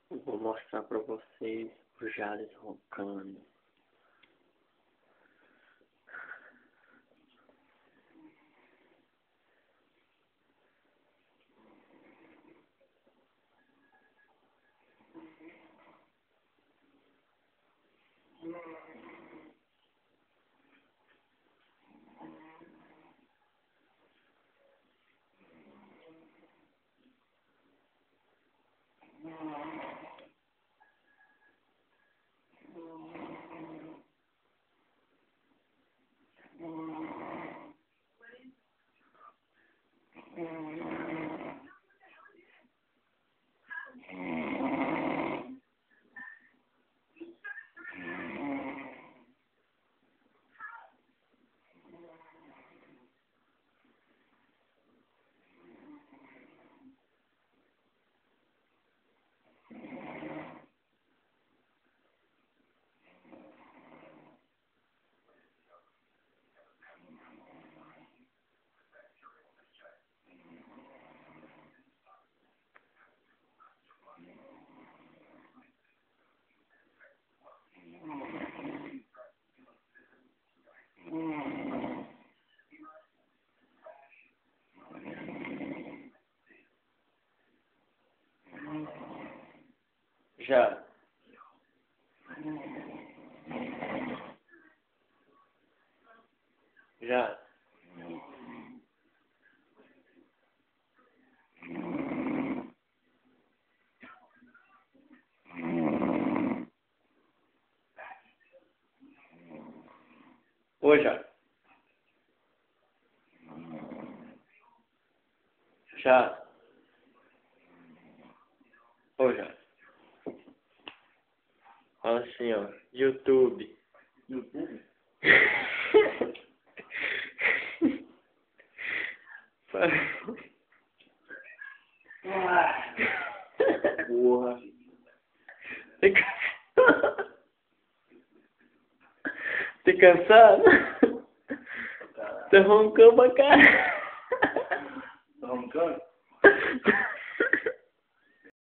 Vou mostrar pra vocês o Jales roncando. Já. Já. Ô, já. Já. Ô, já. Fala assim, ó. YouTube. YouTube? Porra. Tá cansado? Tá roncando pra cá. Tá roncando?